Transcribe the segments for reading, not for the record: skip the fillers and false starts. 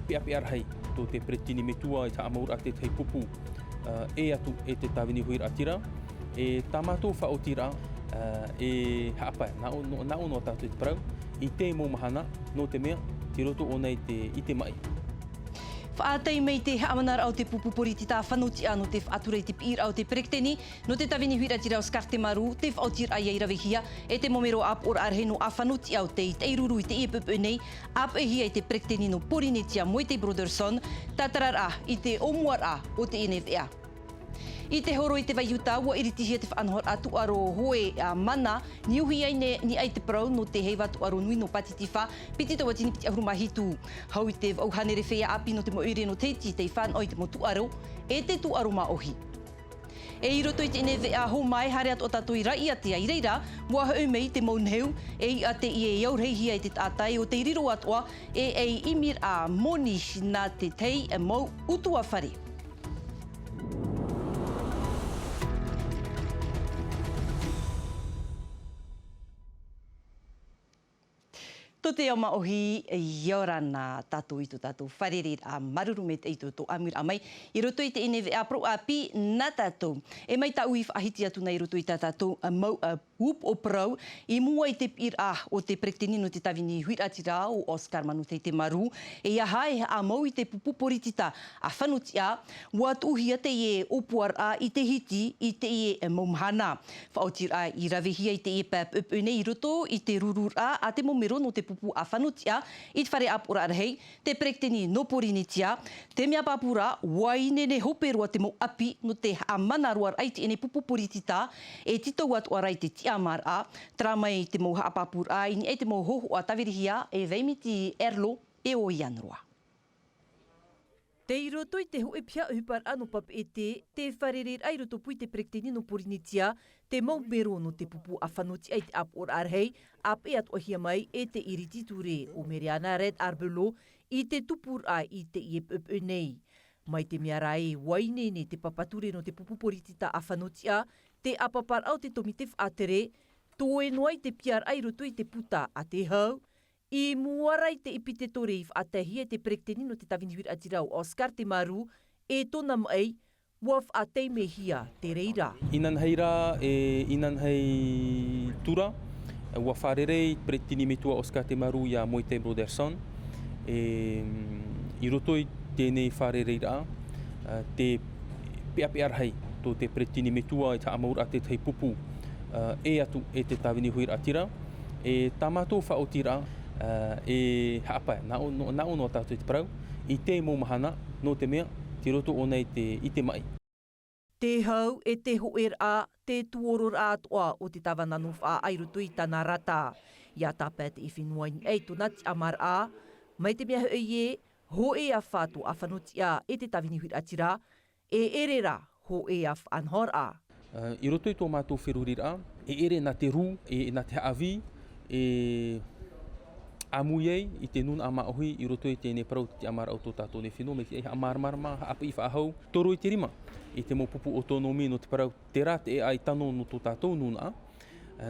pia arhai to te pretini metua i ta amaur ate tei pupu e atu e te tawini hui atira e tamato fa otira e hapa na uno ta te prau i te mo mahana no te mea te roto ona i te mai. Whaatei mei te haamanar au te pupuporiti tā whanoti ano te whaaturei te pir au te perekteni, no te tawini huira tira o skarte maru, te whaotir ai eirawehia, e te momero ap or arheno a whanoti au te teiruru i te iepupu nei, ap e hia i te perekteni no Porinetia mo te Brotherson, tatarar a i te omuar a o te NFA. I te horo i te waihuta, ua iritihia te whaanhor a tuaro hoe a mana, ni uhi ai ni ai te prau no te heiwa tuaro nui no patitiwha, piti taua tini piti ahuruma hitu. Hau i te auhanere whea api no te moire no Tahiti te whan oi te mo tuaro, e te tuaro ma ohi. E i roto i te NVA ho mai hare atu o tātou i Raiatea i reira, ua hau mei te maunheu, e i ate i e iaureihia i te tātai o te riro atua, e ei imir a moni nā te tei e mau utua whare. Tō te au maohi, iorana tātou i tō tātou wharerir a marurume te i tō amir a mai. I roto i te NVA pro api nā tātou. E mai tau i whaahiti atu nei roto i tā tātou mau hup o prau. I mua i te pir a o te prekteni no te tawini huiratira o Oscar manu te maru. E ia hae a mau i te pupuporitita a whanutia. Wat uhia te e opuar a i te hiti i te e mahana. Whaotir a i rawehia i te e pap upu nei i roto i te rurur a te momero no te pupu a whanutia, i te whare apura arhei, te prekteni no Porinetia, te mea papura, wainene hoperua te mo api no te amanaruar ai te ene pupu poritita, e titau atu arai te tiamar a, tramai te mo haapapura ai, ni e te mo hoho a tawirihia, e veimiti erlo e o ianroa. Te i roto i te hoe pia hupar anu pap e te wharerer ai roto pui te prekteni no Porinetia, te mau mero no te pupu a whanoti ai te ap or arhei, ap e atu ahia mai e te iriti ture o Meriana Red Arbelo i te tupur ai i te iepupu nei. Mai te mea rai wainene te papature no te pupu poritita a whanotia, te apapar au te tomi te whaatere, toe noai te piar ai roto i te puta a te hau, i muarai te ipite tore i whaatahia te prekteni no te tawini huira atirau Oscar te maru, e tona mai, ua whaatei me hia te reira. Inan heira e inan hei tura, ua wharerei prekteni metua Oscar te maru ia mo te Brotherson. I roto i tēnei wharereira, te pia arhei to te prekteni metua i ta amaur ate tei pupu, e atu e te tawini huira atira, e tamato whaotira, e hapa na uno tātou i te prau, i te mo mahana no te mea, te roto ona i te mai. Te hau e te hoer a, te tuoror a atoa o te tawananu wha ai roto i tana rata. Ia tāpēt i whenua ni ei tōna ti amar a, mai te mea hui e, ho e a whātu a whanotia e te tawini huira atira, e erera ho e a whanhor a. I roto i tō mātou wherurira, e ere na te ru, e na te haawi, e amuiei i te nuna ama ohi i roto i tēne parau te amara au tō tātou ne whenua, me te eha amarmarama, haapi i whaahau, toro i te rima, i te mo pupu autonomi no te parau te rā te e ai tano no tō tātou nuna,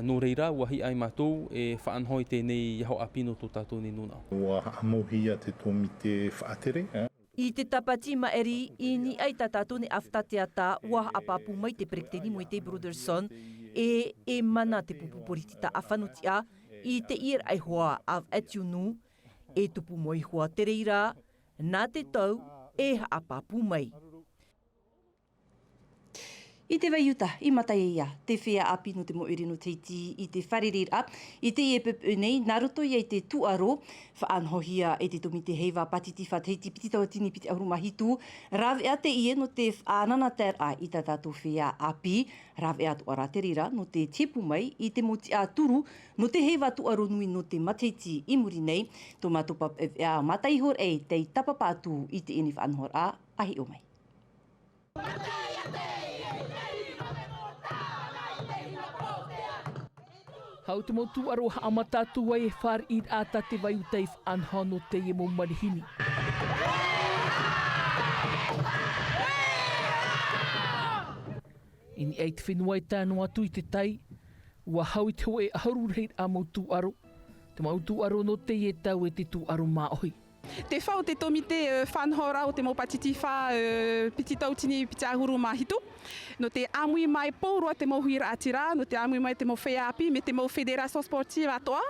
no reira, wahi ai mātou e whaanhoi tēnei iho api no tō tātou ne nuna. Ua amohia te tomi te whaatere. I te tapati maeri, i ni ai tā tātou ne awtatea tā, ua apapu mai te prekteni mo i te Brotherson, e mana te pupu poritita a whanutia, i te ir ai hoa av tiunu, e tupu moi hoa te reira, nā te tau e haapapu mai. I te waiuta, i matai ia, te whea api no te moere no Tahiti, i te wharerir a, i te iepupu nei, nā roto i te tuaro, whaanhohia e te tomi te heiwa patitiwha Tahiti, piti taua tini piti ahuruma hitu, Raiatea te ie no te whaananater a i tā tātou whea api, Raiatea tuara te rira no te tepu mai, i te moti a turu, no te heiwa tuaro nui no te Mataiti i muri nei, tō mātopap a mataihor e te tapapatu i te eni whaanhor a, ahi o mai. Hau te motu aro haamatatu ai e whar ir ata te waiuta i whanhono te e mo marihini. Ini ei te whenua i tānu atu i te tai, ua hau i te hoe aharu reit a motu aro, te mautu aro no te e tau e te tu aro maohi. Te whao te tomite whanhora o te mopatitiwha piti tautini piti ahuru mahitu. No te amui mai pourua te mo hui Raiatea, no te amui mai te mo wheapi, me te mo fédération sportive à toi,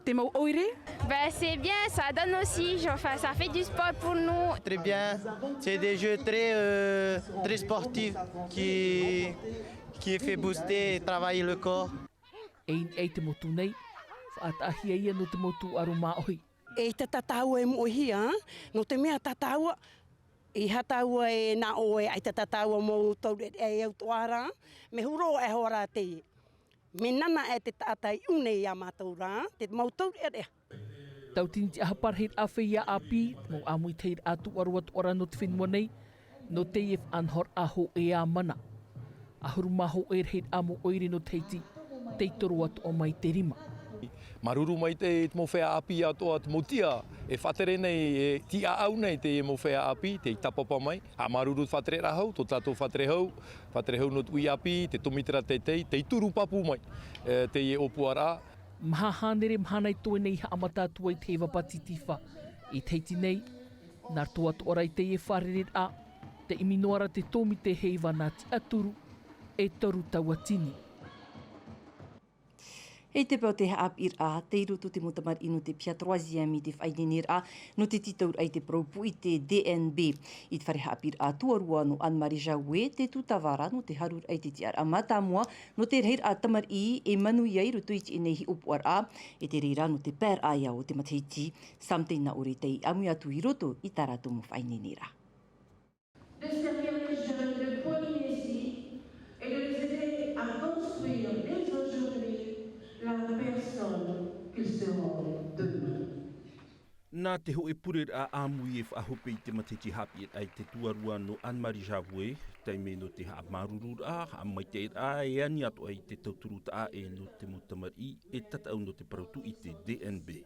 te mo oire. Ben, c'est bien, ça donne aussi, enfin, ça fait du sport pour nous. Très bien, c'est des jeux très sportifs qui fait booster et travailler le corps. Ei te motu nei, whaatahia ia no te motu aroma ohi. E te tataua e mohia, no te mea tataua, I hataua e na oe ai te tataua mō taure e au toara, me huro e hora te. Me nana e te tātai une i a mātou rā, te mautau e rea. Tautini te ahaparheit a whia api, mō amui teir atu aruat ora no te whenua nei, no te ef anhor aho e a mana. Ahuru maho e rheit amo oire no Tahiti, te toru atu o mai te rima. Maruru mai te mo whea api atoa te motia, e whatere nei, e ti a au nei te mo whea api, te tapapa mai. A maruru whatere rahau, tō tātou whatere hau no tui api, te tomitera te turu papu mai, te e opuara. Mahahanere mahanai toe nei ha amatatua I te wapatitiwha. I Tahiti nei, nā toa to orai te e wharerer a, te iminoara te tomi te heiva nā ti aturu, e toru tauatini. Hei te pau te haap ir a, te irutu te motamar inu te pia troisième I te whainenir a, no te titaur ai te propu I te DNB. I te whare haap ir a tuarua no Anne-Marie Jaoué, te tutawara no te harur ai te tiar a matamua, no te reir a tamar I, e manu iai rutu I te inehi upuar a, e te reira no te pēr a iau o te Tahiti, samtei na ore te I amu atu I roto I taratu mo whainenira. De servir les jeunes de Polynésie et de les aider à construire dès aujourd'hui la personne qu'ils seront demain. Nā te ho e pure a āmui e whahope I te matiti hapi ai te tuarua no Anne-Marie Jaoué, taime no te haa marurur a mai te a e ani atu ai te tauturu ta e no te mutamari e tatau no te parautu I te DNB.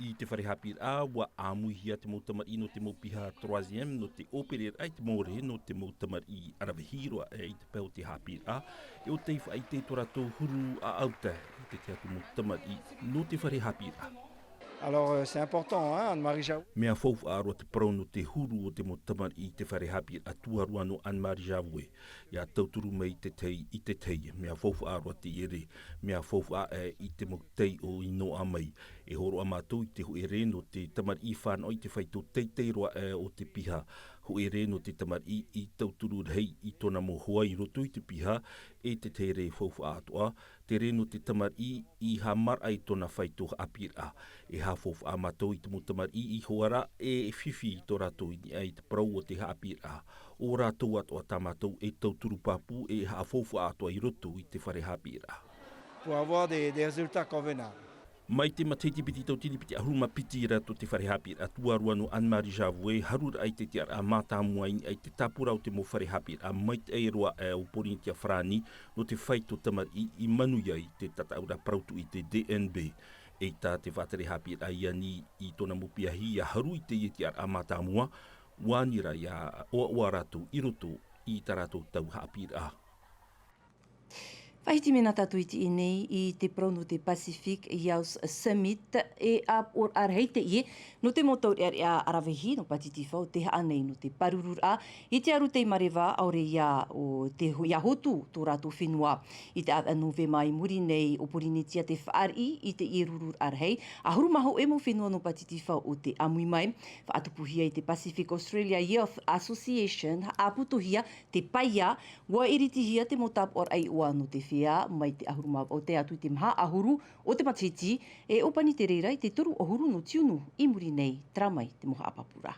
I te whare hapi a wa āmui hia te mutamari no te mopiha troisième no te opere ai te more no te mutamari arawehiro e te peo te hapi a e o te wha I te torato huru a auta I te te atu mutamari no te whare hapi a. Alors c'est important, hein, Anne-Marie Jaoué. Mea faufu aro te parau no te huru o te motamari I te whare hapi a tuarua no Anne-Marie Jaoué. Ia tauturu mai te tei I te tei. Mea faufu aro te ere. Mea faufu a I te mokutei o ino a mai. E horo a mātou I te huere no te tamari I whānau I te whaito teitei roa o te piha. Huere no te tamari I tauturu rei I tona mo hoa I roto I te piha e te tere faufu atoa. Te re no te tamari I hamar ai tona whaito apira. E ha faufu a mātou I te mutamari I hoara e whiwhi I tō rātou I te parau o te apira. O rātou atoa tā mātou e tauturu papu e ha faufu atoa I roto I te whare apira. Pour avoir des résultats convenables. Mai te matiti piti tautini piti ahuruma piti rato te whare hapi a tuarua no Anne-Marie Jaoué, harur ai te tiara a mātāmua ai te tapura o te mo whare hapi a mai te eiroa o porintia whrani no te whaito tamari I manu iai te tataura parautu I te DNB. E tā te whatere hapi a iani I tona mupiahi a haru I te tiara a mātāmua, wānira ia oa rato I roto I tarato tau hapi a. Whaiti mena tatu I te inei I te prono te Pacific Youth Summit e ap or arhei te ie no te motor a arawehi no patitiwha o te haanei no te parurur a I te aru te marewa aure ia o te ia hotu tō rātou whenua I te anu ve mai muri nei o Porinetia te whaari I te irurur arhei a huru maho e mo whenua no patitiwha o te amui mai whaatupuhia I te Pacific Australia Youth Association a putohia te paia wa iritihia te motap or ai ua no te whia mai te ahuru o te atu I te maha ahuru o te Tahiti e opani te reira I te toru ahuru no tiunu I muri nei tramai te moha apapura.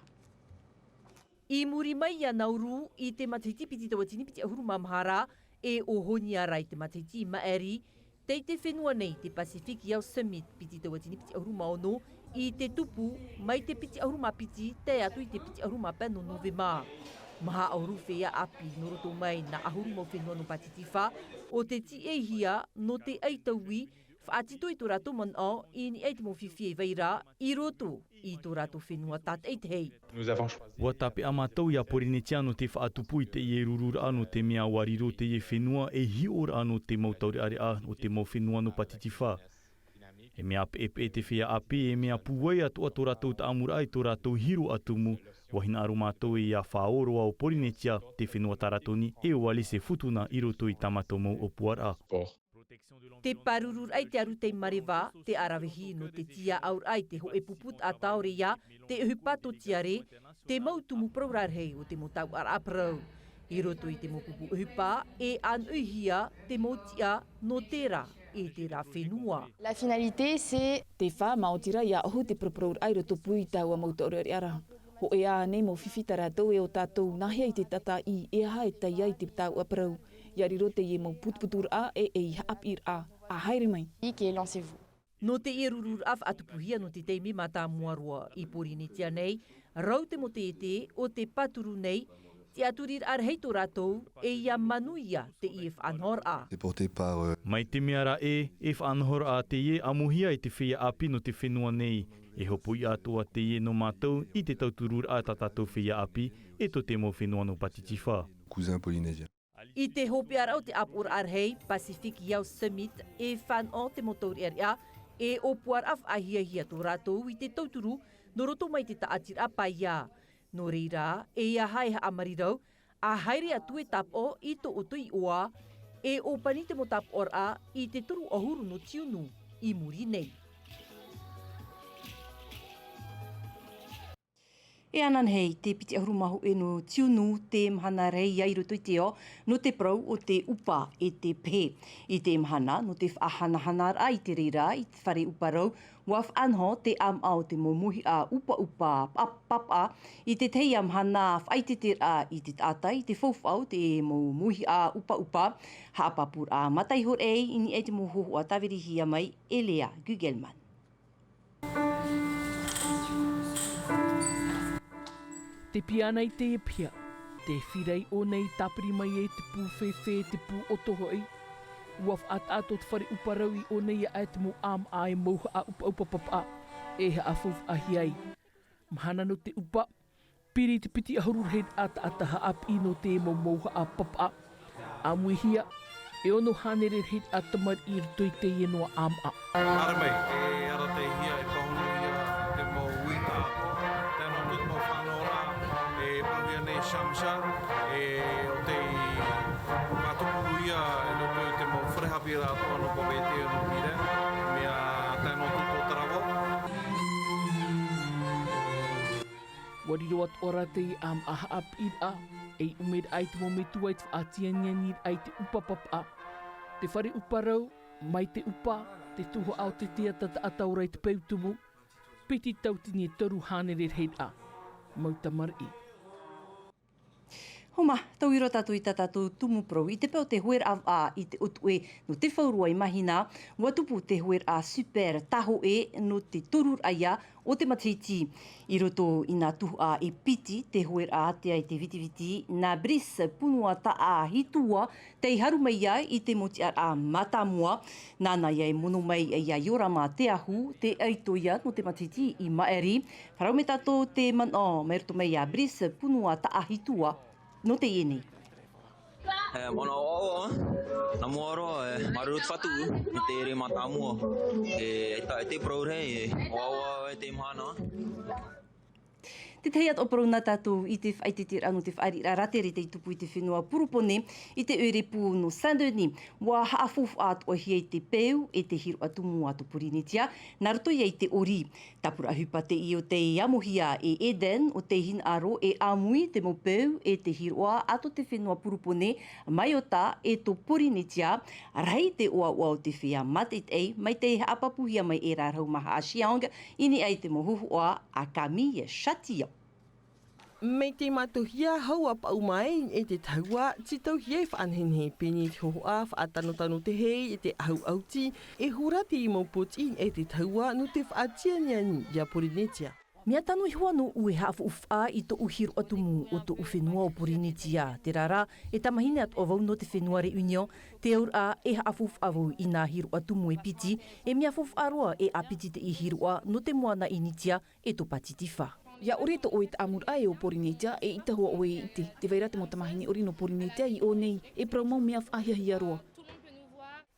I muri mai ia nauru I te Tahiti piti tawatini piti ahuru mamahara e o honi ara I te Tahiti maeri te whenua nei te Pacific Youth Summit piti tawatini piti ahuru maono I te tupu mai te piti ahuru mapiti te atu I te piti ahuru mapeno no vema. Maha ahuru whea api no roto mai na ahuru mo whenua no patitiwha o te ti e hia no te eitaui whaatito I tō rato man o I ni eiti mo whiwhi e veira I roto I tō rato whenua tat eitei. Wa tape a mātou ia Porinetia no te whaatupu I te ie rurura no te mea wariro te ie whenua e hiora no te mautaure are a o te mau whenua no patitiwha. E mea e te whia api e mea puwai atu atu rātou ta amura ai tō rātou hiru atumu. Wahina aru mātou i a whaoroa o Porinetia te whenua taratoni e o alise futuna i roto i tamatomo o Puara. Te parurur ai te aru te marewa, te arawehi no te tia aur ai te ho e puput a taorea, te uhupato tiare, te mautumu praurarhei o te motau ar aprau. I roto i te mopupu uhupa, e anuhia te motia no tera e te rā whenua. La finalité, c'est... Te wha maotira ia ohu te prapraur ai roto pui taua mauta ore ara. Ho e a nei mo whiwhita rātou e o tātou nahia i te tata i e aha e tai ai te tau aprau. Iari rote i e mo putputur a e i haapir a haere mai. Ike lancez-vous. No te e rurur af atupuhia no te teimi mata muarua i Porinetia nei, rau te mo te o te paturu nei, te aturir ar hei tō rātou e ia manuia te i e whanhor a. Mai te meara e whanhor a te e amuhia i te whia api no te whenua nei. E hopo i atua te e no mātou i te tauturur a tātou whia api e to te mo whenua no Patitifa. Cousin Polynésia. I te hope arau te apur ar hei Pacific Yau Summit e whan o te motori area e o puar af ahia tō rātou i te tauturu no roto mai te taatir apaia. No reira, e ia hai amarirau, a haere atu e tap o i to oto i oa, e o panite mo tap or a i te turu ohuru no tiunu, i muri nei. E anan hei, te piti ahurumahu e no tiunu te mahana Raiatea i roto i te o, no te prau o te upa e te phe. I te mahana, no te whaahanahana a i te reira, i te whare uparau, wa whanho te am au te momuhi a upa papa, i te tei amhana whaiteter a i te tātai, te whawhau te momuhi a upa, haapapur a mataihor e, ini e te mohoho a tawerihia mai, Elea Gugelman. Te piana i te epia, te whirei o nei tapiri mai e te pū whewhe, te pū otoho ei. Uaf ato te whare uparau i o nei a te mo am a e mauha a upa papa, e ha a whawh ahi ai. Mahana no te upa, piri te piti ahurur hed ata ha ap i no te mo mauha a papa. A muihia, e ono hanere hed atamar i rito i te enoa am a. Ara mai, e ara te hia e pahunu ia te mo wita, tēnā tut mo whanora, e pahia nei shamsha, e o te matupu ia e no te mo whrehapira atua no pobete o no pire, mea tēnā tut o tarawa. Wariro at ora te am aha ap id a, e umed ai te mometu ai te whaatianianir ai te upa papa. Te whare uparau, mai te upa, te tuho au te tia tata ataurai te peutumu, piti tautini e taru hanere heid a, mautamari. Homa, tau iro tātou i tātou tumu prau. I te peo te huer av a i te utue no te whaurua i mahina, watupu te huer a super taho e no te turur aia o te Tahiti. I roto i nā tuhu a e piti te huer a atea i te vitiviti, nā bris punua ta a hitua, te haru mai ia i te moti a matamua, nāna ia e mono mai ia iorama te ahu, te aito ia no te Tahiti i maeri. Parau me tātou te mana, mai roto mai ia bris punua ta a hitua, no te ieni. Mono o na moro marut fatu te re matamua e te prore o te mahana. Te tei at oparo nā tātou i te whaitetir anu te whaari ratere te i tupu i te whenua purupone i te urepu no Saint-Denis. Wa haafufu atu o hiei te peu e te hiru atumu atu Porinetia, nā roto i te ori. Tapura hupa te i o te amuhia e Eden o te hin aro e amui te mo peu e te hirua atu te whenua purupone mai o tā e to Porinetia, rai te oa o te whea matet ei mai te apapuhia mai e rārau maha a Shiang, ini ai te mohuhu oa a Camille Chatia. Mei te matuhia hau a pau mai e te taua, ti tauhia e whaanhenhe peni te hoa whaatanotano te hei e te au auti, e hurati i mauputi e te taua no te whaatianiani ia Porinetia. Mea tanu i hua no ue haafu uwha i to uhiru atumu o to uwhenua o Porinetia. Te rara, e tamahine at o vau no te whenua reunion, te aura e haafu uwha vau i nā hiru atumu e piti, e mea fuwha roa e apiti te i hirua no te moana initia e to Patitifa. Ia ore to oe te amur ai o Porinetia e ita hoa oe i te. Te veira te mo tamahini ori no Porinetia i o nei e praumau mea whahiahia roa.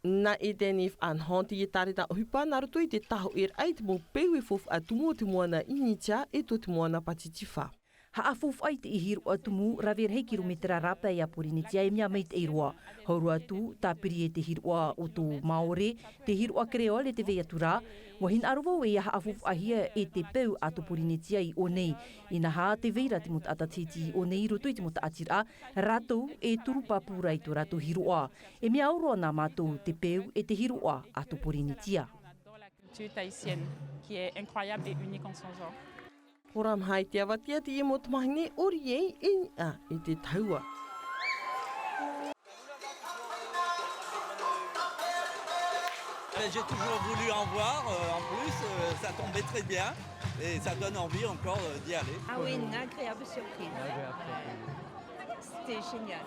Na I tēnei whanhonti I tare na uhipa nā roto I te taho ai te mō pewe fofu atumu o te moana initia e to te moana patitiwha. Haafof ai te ihiru atumu rawer hei kilometera rapa I apurinitia e mea mei te iroa. Hauru atu, tāpiri e te hirua o tō Māore, te hirua kreole te vei atura, wahin arowo e haafof ahia e te peu ato purinitia I o nei. Ina ha te veira te muta atatiti o nei roto I te muta atira, ratou e turupapura I tō rato hirua. E mea auro nā mātou te peu e te hirua ato purinitia. Culture tahitienne, qui est incroyable et unique en son genre. Horam hai te awatia te emo tamahine ori ei I te taua. J'ai toujours voulu en voir, en plus ça tombait très bien et ça donne envie encore d'y aller. Ah oui, une agréable surprise. C'était génial.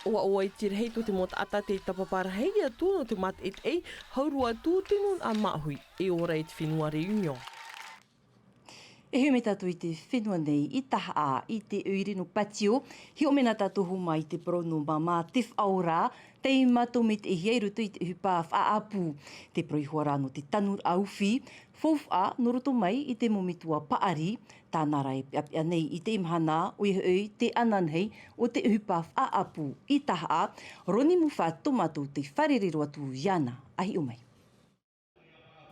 Oa I te rei to te mota ata te tapapara hei atu no te mat et ei, haurua tu te nun a mahui e ora I te whenua reunion. E hume tātou I te whenua nei I taha a I te uirino patio, hi o mena tātou huma I te prono mama te whaora, te mato me te hiei rutu I te hupa whaapu, te proihora no te tanur auwhi, fōwha no roto mai I te momitua paari, tāna rai piapia nei I te mahana o i te ananhei o te hupa whaapu I taha a, roni mu wha tomato te wharerero atu Iana, ahi o mai.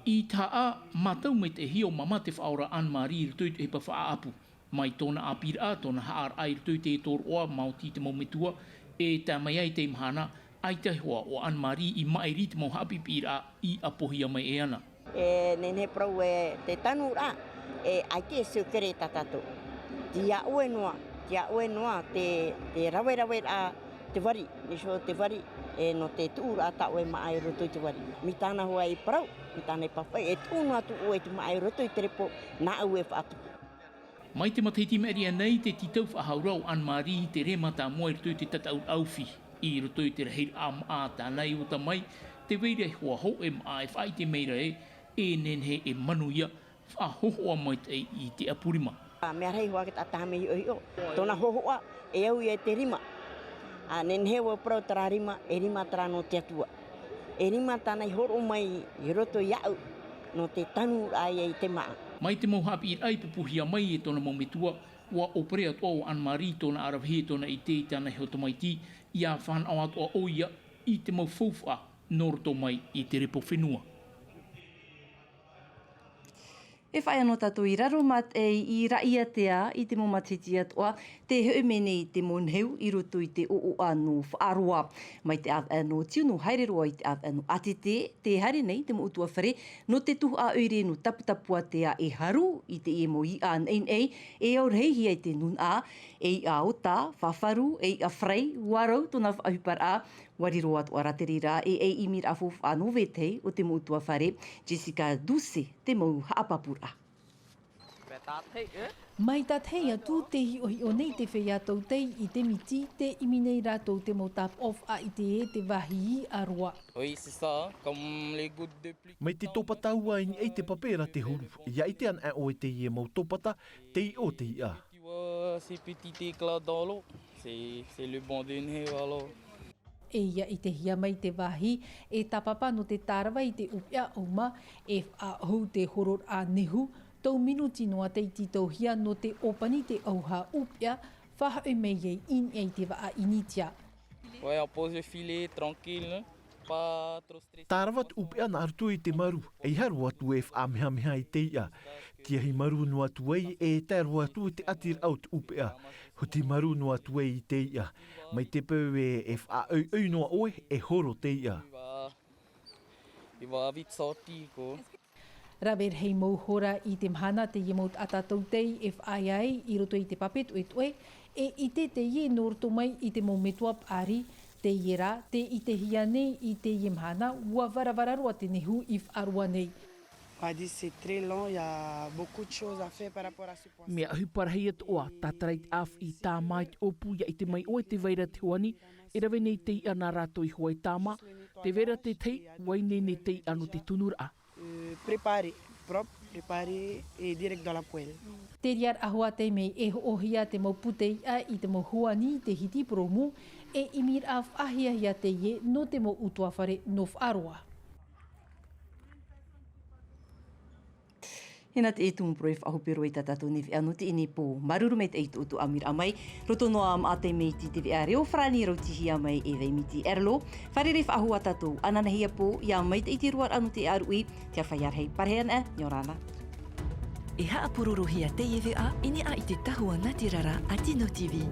I taa matau me te hio mama te whaora Anne-Marie I rutui te hepa whaapu. Mai tōna apira, tōna haar ai rutui te tōroa mauti te maumetua, e tā mai ai te mahana, ai te hoa o Anne-Marie I maeri te mau hapi pira I apohia mai e ana. E nene prau e te tanura, e ai te sukere tatato. Tia ue noa, te rawe a te wari, niso te wari, e no te tūra ta oe maai roto I te wari. Mi tāna hoa I parau, mi tāna I pawhai, e tūnu atu oe te maai roto I te repo, nā au e whaatupu. Mai te matahiti meria nei te titau whahaurau Anne-Marie te rema tā mua I roto I te tatau auwhi. I roto I te rehir am a tānei o ta mai, te veire hoa ho e maai whai te meira e nenhe e manuia, whahohoa mai te I te apurima. Mea rei hoa ki tātame I o. Tōna hohoa e au I te rima. Nenhe wa prau tara rima, e rima tara no te atua. E rima tānei horo mai I roto I au, no te tanu ai I te maa. Mai te mauhapi I ai pupuhia mai e tōna maumetua, wa oprea toa o Anne-Marie tōna arawhi tōna I te tānei hotomaiti, I a whanau atoa oia I te mau fauwha, nō roto mai I te repo whenua. E whai anō tātou I raro mat I Raiatea I te momatiti atoa, te heumene I te monheu I roto I te o anō whaaroa. Mai te av anō tiunu haireroa I te av anō atete, te hare nei te mo utua whare, no te tuhu a oire no taputapua te a e haru I te e mo I a nei, e au reihi ai te nun a, e I a ota, whawharu, e I a whrei, warau tōna whaahupar a, wariro atu araterira e imir afof anō vetei o te mo utua whare, Jessica Duce, te mau haapapura. Mai tātei atu te hi o nei te whea tau tei I te miti, te imi nei rātou te mau tap off a I te e te wahi a roa. Oui, c'est ça, comme les gouttes de pluie. Mai te topata ua I ei te papera te huru, ia I te an o te I e mau topata, te I o te I a. Tu vois ces petits éclats dans l'eau, c'est le bon de nez alors. E ia I te hia mai te wahi, e tapapa no te tārawa I te upia auma, e whaahou te horor a nehu, tau minuti noa te titau hia no te opani te auha upia, whahau mei ei in ei te waa initia. Ouais, on pose le filet tranquille, pas trop stressé. Tārawat upia na arutu I te maru, e haru atu e whaamehameha I te ia. Kia hi maru no atu ei e tāru atu te atir au te upia. Ho te maru no atu ei I te ia. Mai te peu e whaau noa oe e horo te ia. Il va vite sortir, quoi. Rawer hei mauhora I te mahana te iemaut atatou tei e whaai ai I roto I te papetu e toe, e I te ie no roto mai I te maumetua pari, te iera, te I te hia nei I te iemahana, ua varavararoa te nehu I whaarua nei. On dit c'est très long, il y a beaucoup de choses à faire par rapport à ce point. Mea huparahia toa, tātarait af I tā mai te opu ia I te mai oe te veira te hoani, e rawe nei te I ana rātou I hoa I tāma, te vera te tei, waine ne te I ano te tunura. Préparer, propre, préparer et direct dans la poêle. Te riar ahua te mei e ohia te mau putei a I te mau huani te hiti promu, e imir a whahia hia te ie no te mo utua whare no wharoa. Hena te etu mpro e whahupero i tatatou ni whia no te ini pō maruru me te eitu utu amir amai. Roto noa am ate mei ti te whia reo whrani rautihi amai e vei miti erlo. Wharere whahu a tatou ananahia pō ia mai te iti ruar anu te arui. Tia whaiarhei pareana, Nyorana. E haa pororohi a te iwi a, ini a i te tahua Ngāti Rara a Tino TV.